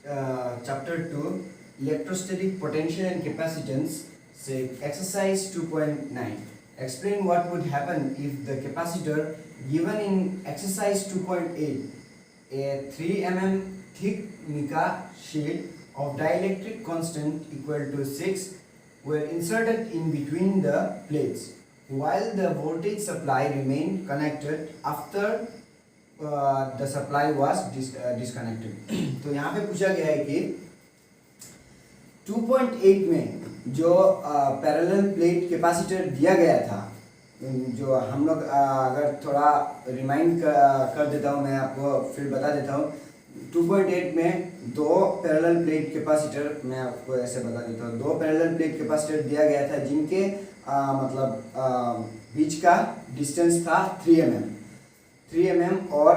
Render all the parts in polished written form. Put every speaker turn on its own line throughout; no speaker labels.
chapter 2 electrostatic potential and capacitance, say exercise 2.9. Explain what would happen if the capacitor given in exercise 2.8, a 3 mm thick mica sheet of dielectric constant equal to 6 were inserted in between the plates while the voltage supply remained connected after the supply was disconnected. तो यहाँ पे पूछा गया है कि 2.8 में जो parallel plate capacitor दिया गया था, जो हम लोग अगर थोड़ा रिमाइंड कर देता हूँ, मैं आपको फिर बता देता हूँ. 2.8 में दो पैरेलल प्लेट कैपेसिटर, मैं आपको ऐसे बता देता हूँ, दो पैरेलल प्लेट कैपेसिटर दिया गया था जिनके बीच का डिस्टेंस था 3 mm और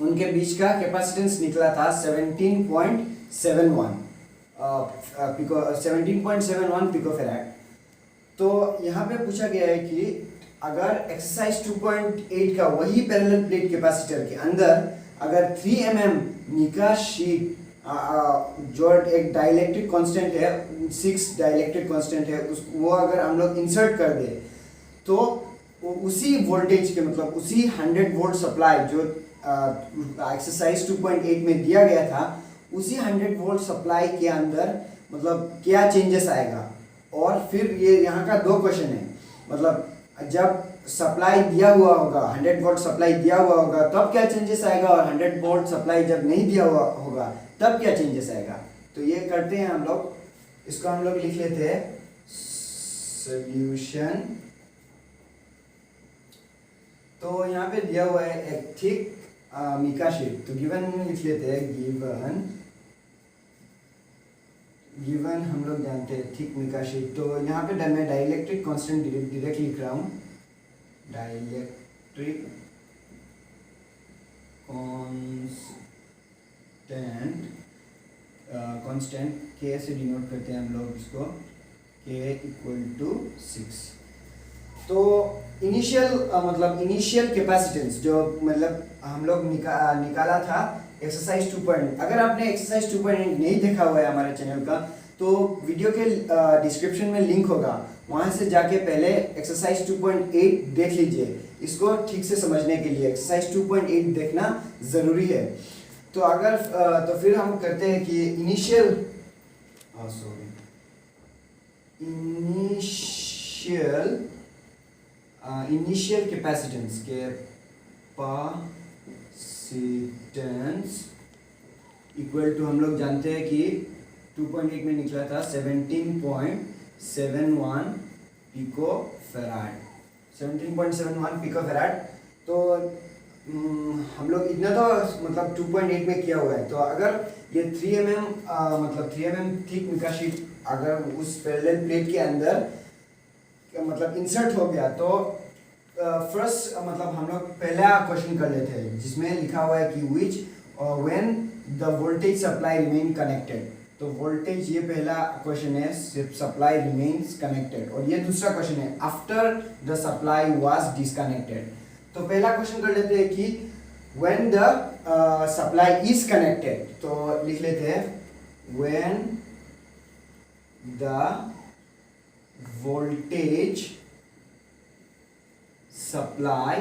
उनके बीच का कैपेसिटेंस निकला था 17.71 पिकोफैराड. तो यहाँ पे पूछा गया है कि अगर एक्सरसाइज 2.8 का वही पैरेलल प्लेट कैपेसिटर के अंदर अगर 3 mm मिका शीट जो एक डाइलेक्ट्रिक कांस्टेंट है, 6 डाइलेक्ट्रिक कांस्टेंट है, वो अगर हम लोग इंसर्ट कर दे तो उसी वोल्टेज के मतलब उसी 100 वोल्ट सप्लाई जो एक्सरसाइज 2.8 में दिया गया था, उसी 100 वोल्ट सप्लाई के अंदर मतलब क्या चेंजेस आएगा. और फिर ये यहाँ का दो क्वेश्चन है, मतलब जब सप्लाई दिया हुआ होगा, 100 वोल्ट सप्लाई दिया हुआ होगा तब क्या चेंजेस आएगा, और 100 वोल्ट सप्लाई जब नहीं दिया हुआ होगा तब क्या चेंजेस आएगा. तो ये करते हैं हम लोग, इसको हम लोग लिख लेते हैं सॉल्यूशन. तो यहाँ पे दिया हुआ है एक थिक मिका शीट, तो गिवन लिख लेते हैं, गिवन हम लोग जानते हैं थिक मिका शीट. तो यहाँ पे मैं डाइलेक्ट्रिक कांस्टेंट डायरेक्ट लिख रहा हूँ, डाइलेक्ट्रिक कांस्टेंट के से डिनोट करते हैं हम लोग इसको, के इक्वल टू 6. तो इनिशियल मतलब इनिशियल कैपेसिटेंस जो मतलब हम लोग निकाला था एक्सरसाइज 2.8. अगर आपने एक्सरसाइज 2.8 नहीं देखा हुआ है हमारे चैनल का, तो वीडियो के डिस्क्रिप्शन में लिंक होगा, वहाँ से जाके पहले एक्सरसाइज 2.8 देख लीजिए. इसको ठीक से समझने के लिए एक्सरसाइज 2.8 देखना ज़रूरी है. तो अगर तो फिर हम करते हैं कि इनिशियल कैपेसिटेंस इक्वल टू हम लोग जानते हैं कि 2.8 में निकला था 17.71 पिकोफैराड. तो हम लोग इतना तो मतलब 2.8 में किया हुआ है. तो अगर ये 3 mm मतलब 3 mm थिक मिका शीट अगर उस पैरेलल प्लेट के अंदर मतलब इंसर्ट हो गया, तो फर्स्ट मतलब हम लोग पहला क्वेश्चन कर लेते हैं जिसमें लिखा हुआ है कि विच when the voltage supply remain connected. तो वोल्टेज, ये पहला क्वेश्चन है, सप्लाई रिमेन्स कनेक्टेड. और ये दूसरा क्वेश्चन है after the supply was disconnected. तो पहला क्वेश्चन कर लेते हैं कि when the supply is connected. तो लिख लेते हैं when the voltage supply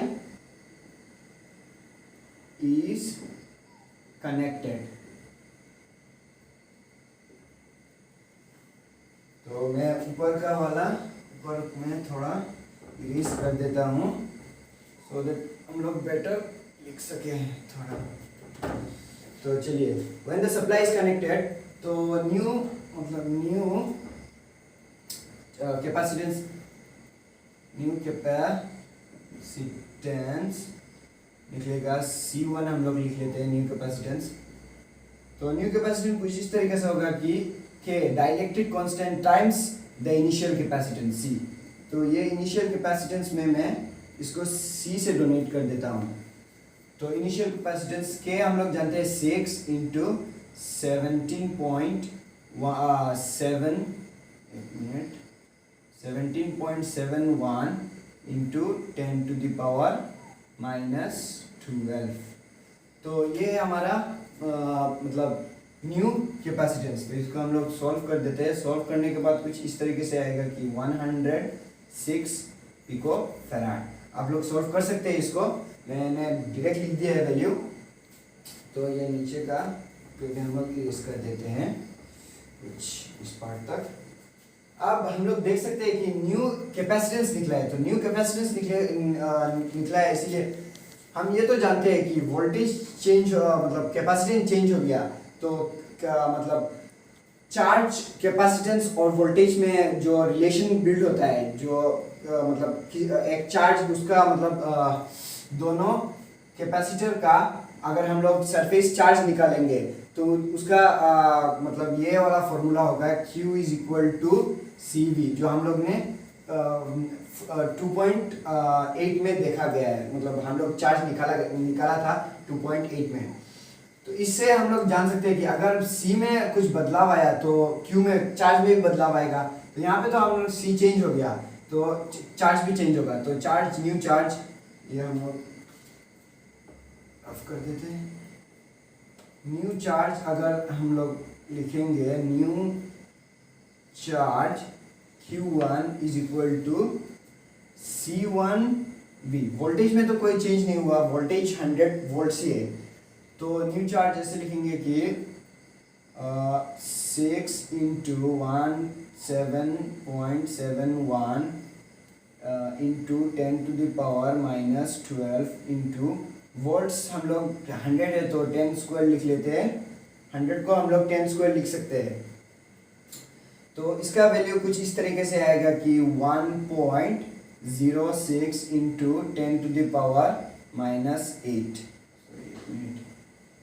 is connected. तो मैं ऊपर का वाला ऊपर में थोड़ा इरेज कर देता हूँ सो दैट हम लोग बेटर लिख सके थोड़ा. तो चलिए, when the supply is connected, तो न्यू कैपेसिटेंस निकलेगा C1. हम लोग लिख लेते हैं न्यू कैपेसिटेंस. तो न्यू कैपेसिटेंस कुछ इस तरीके से होगा कि K dielectric constant times the initial capacitance C. तो ये इनिशियल कैपेसिटेंस में मैं इसको C से डोनेट कर देता हूँ. तो इनिशियल कैपेसिटेंस K हम लोग जानते हैं 6 into 17.71 into 10 to the power -12. तो ये हमारा मतलब न्यू कैपेसिटेंस, तो इसको हम लोग सॉल्व कर देते हैं। सॉल्व करने के बाद कुछ इस तरीके से आएगा कि 106 पिको फैराड। आप लोग सॉल्व कर सकते हैं इसको, मैंने डायरेक्ट लिख दिया है वैल्यू। तो ये नीचे का पेज हम लोग यूज कर देते हैं कुछ इस पार्ट तक। अब हम लोग देख सकते हैं कि न्यू कैपेसिटेंस निकला है। तो न्यू कैपेसिटेंस निकला है, इसीलिए हम ये तो जानते हैं कि वोल्टेज चेंज मतलब कैपेसिटेंस चेंज हो गया, तो मतलब चार्ज कैपेसिटेंस और वोल्टेज में जो रिलेशन बिल्ड होता है, जो मतलब एक चार्ज उसका मतलब दोनों कैपेसिटर का अगर हम लोग सरफेस चार्ज निकालेंगे तो उसका मतलब ये वाला फॉर्मूला होगा Q is equal to CV, जो हम लोग ने 2.8 में देखा गया है। मतलब हम लोग चार्ज निकाला था 2.8 में। तो इससे हम लोग जान सकते हैं कि अगर C में कुछ बदलाव आया तो Q में चार्ज में भी बदलाव आएगा। तो यहाँ पे तो हम लोग C चेंज हो गया तो चार्ज भी चेंज होगा। तो चार्ज, न्यू चार्ज, ये हम लोग ऑफ कर देते हैं। न्यू चार्ज अगर हम लोग लिखेंगे, new charge Q1 is equal to C1V। Voltage में तो कोई चेंज नहीं हुआ, वोल्टेज 100 वोल्ट ही है। तो न्यू चार्ज ऐसे लिखेंगे कि 6 into 17.71 into 10 to the power -12 into volts. हम लोग 100 है तो 10 स्क्वायर लिख लेते हैं, 100 को हम लोग 10 स्क्वायर लिख सकते हैं। तो इसका वैल्यू कुछ इस तरीके से आएगा कि 1.06 into 10 to the power -8,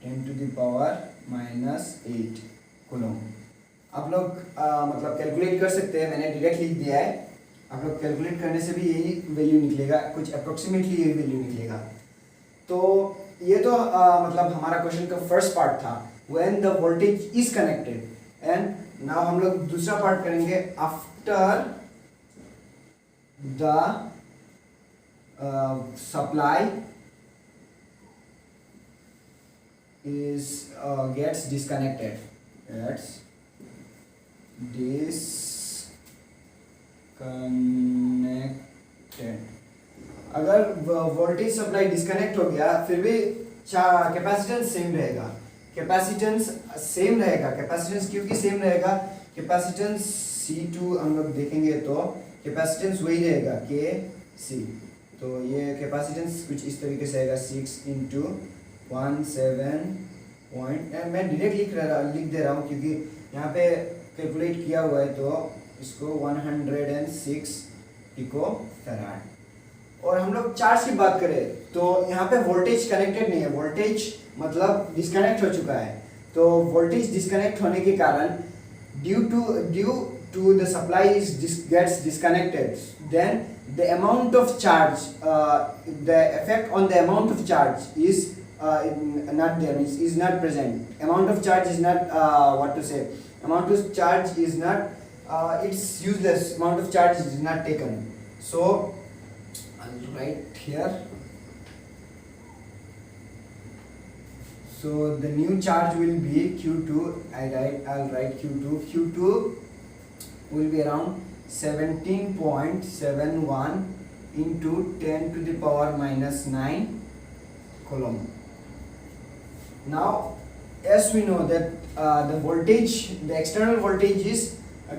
10 to the power -8 coulomb. आप लोग मतलब कैलकुलेट कर सकते हैं, मैंने डायरेक्ट लिख दिया है। आप लोग कैलकुलेट करने से भी यही वैल्यू निकलेगा, कुछ अप्रोक्सीमेटली यही वैल्यू निकलेगा। तो ये तो मतलब हमारा क्वेश्चन का फर्स्ट पार्ट था, when the voltage is connected. And now हम लोग दूसरा पार्ट करेंगे, after the supply is gets disconnected, अगर वोल्टेज सप्लाई डिस्कनेक्ट हो गया फिर भी कैपेसिटेंस सेम रहेगा। कैपेसिटेंस सेम रहेगा, कैपेसिटेंस क्योंकि सेम रहेगा, कैपेसिटेंस C2 हम लोग देखेंगे तो कैपेसिटेंस वही रहेगा KC। तो ये कैपेसिटेंस कुछ इस तरीके से आएगा 6 इंटू 17 पॉइंट, मैं डायरेक्ट लिख दे रहा हूँ क्योंकि यहाँ पे कैलकुलेट किया हुआ है। तो इसको 106 पिको फैराड। और हम लोग चार्ज की बात करें तो यहाँ पे वोल्टेज कनेक्टेड नहीं है, वोल्टेज मतलब डिस्कनेक्ट हो चुका है। तो वोल्टेज डिस्कनेक्ट होने के कारण due to the supply gets disconnected, then the amount of charge, the effect on the amount of charge is not there, is not present. Amount of charge is not what to say, amount of charge is not it's useless, amount of charge is not taken. So I'll write here, so the new charge will be Q2. I'll write Q2 will be around 17.71 into 10 to the power -9 coulomb. Now as we know that the voltage, the external voltage is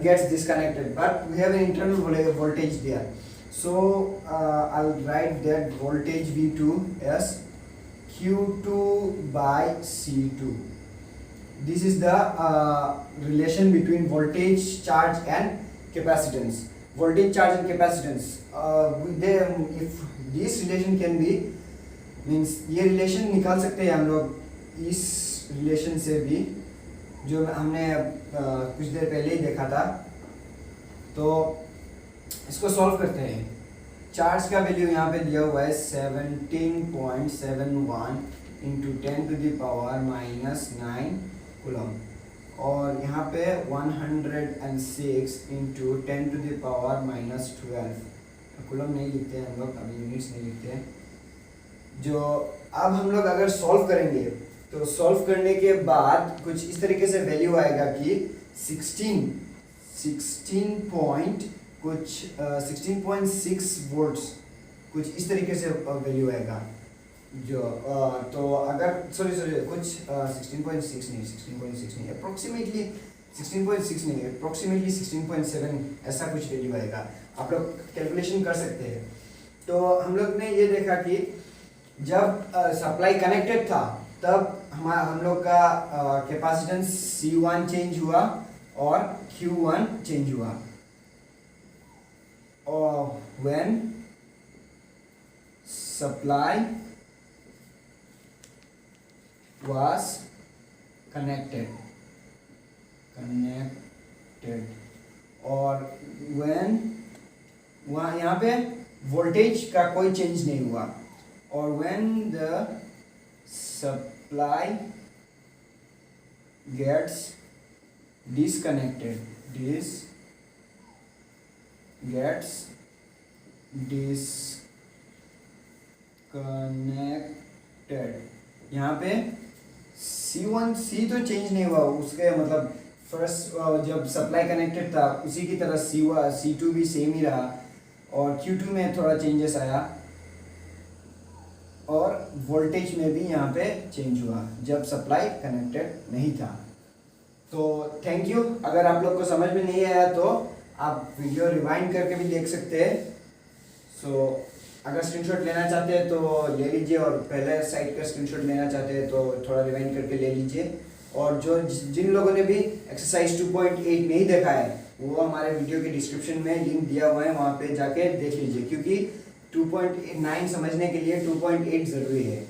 gets disconnected, but we have an internal voltage there. So I'll write that voltage V2 as Q2 by C2. This is the relation between voltage, charge and capacitance. Voltage, charge and capacitance. If this relation can be, means ये relation निकाल सकते हैं हम लोग इस relation से भी, जो हमने कुछ देर पहले ही देखा था। तो इसको सॉल्व करते हैं। चार्ज का वैल्यू यहाँ पे दिया हुआ है 17.71 into 10 to the power -9 coulomb, और यहाँ पे 106 into 10 to the power -12 coulomb नहीं लिखते हम लोग, अभी यूनिट्स नहीं लिखते। जो अब हम लोग अगर सॉल्व करेंगे तो सॉल्व करने के बाद कुछ इस तरीके से वैल्यू आएगा कि 16.6 वोल्ट्स, कुछ इस तरीके से वैल्यू आएगा जो तो अगर सॉरी कुछ 16.6 नहीं, अप्रोक्सीमेटली 16.6 नहीं, अप्रोक्सीमेटली 16.7 ऐसा कुछ वैल्यू आएगा। आप लोग कैलकुलेशन कर सकते हैं। तो हम लोग ने ये देखा कि जब सप्लाई कनेक्टेड था तब हम लोग का कैपेसिटेंस C1 चेंज हुआ और Q1 चेंज हुआ, और व्हेन सप्लाई was connected और when वहाँ यहाँ पे वोल्टेज का कोई चेंज नहीं हुआ, और when the supply gets disconnected यहाँ पे C तो चेंज नहीं हुआ, उसके मतलब फर्स्ट जब सप्लाई कनेक्टेड था उसी की तरह C2 भी सेम ही रहा, और Q2 में थोड़ा चेंजेस आया, और वोल्टेज में भी यहाँ पे चेंज हुआ जब सप्लाई कनेक्टेड नहीं था। तो थैंक यू। अगर आप लोग को समझ में नहीं आया तो आप वीडियो रिवाइंड करके भी देख सकते हैं। सो अगर स्क्रीनशॉट लेना चाहते हैं तो ले लीजिए, और पहले साइड का स्क्रीनशॉट लेना चाहते हैं तो थोड़ा रिवाइंड करके ले लीजिए। और जो जिन लोगों ने भी एक्सरसाइज 2.8 नहीं देखा है वो हमारे वीडियो के डिस्क्रिप्शन में लिंक दिया हुआ है, वहाँ पे जाके देख लीजिए, क्योंकि 2.9 समझने के लिए 2.8 ज़रूरी है।